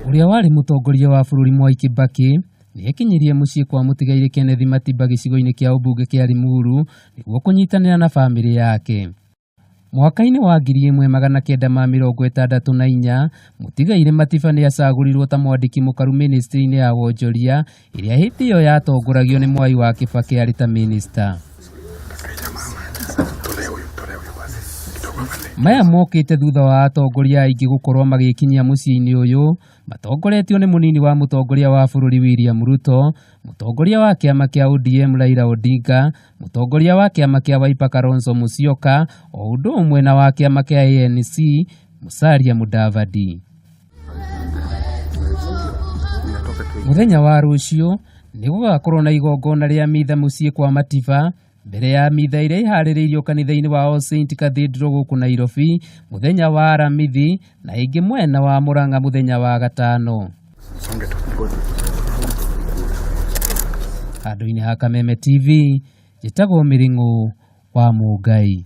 Uria wari mutongoria wa bururi Mwai Kibaki ni ekinyirie mucii kwa mutigaire Kenneth Matiba gicigo-ini kia ubunge kia Limuru niguo kunyitanira na family yake. Mwaka-ini wa 1964 mutigaire Matiba ni acagurirwo ta mwandiki mukaru ministry-ini ya wonjoria iria hiti iyo yatongoragio ni Mwai wa Kibaki ari ta minister. Maya mokite thutha wa atongoria aingi gukorwo magikinyia mucii-ini uyu matongoretio ni munini wa mutongoria wa bururi William Ruto, mutongoria wa kiama kia ODM Raila Odinga, mutongoria wa kiama kia Wiper Kalonzo Musyoka, o undu umwe na wa kiama kia ANC Musalia Mudavadi. Muthenya wa rucio ni gugakorwo na igongona ria mitha mucii kwa Matiba mbere ya mitha iria ihaririirio kanitha-ini wa All Saints Cathedral guku Nairobi muthenya wa Aramithi na ingi mwena wa Murang'a muthenya wa gatano. Handu-ini ha Kameme TV, njitagwo Miring'u wa Mungai.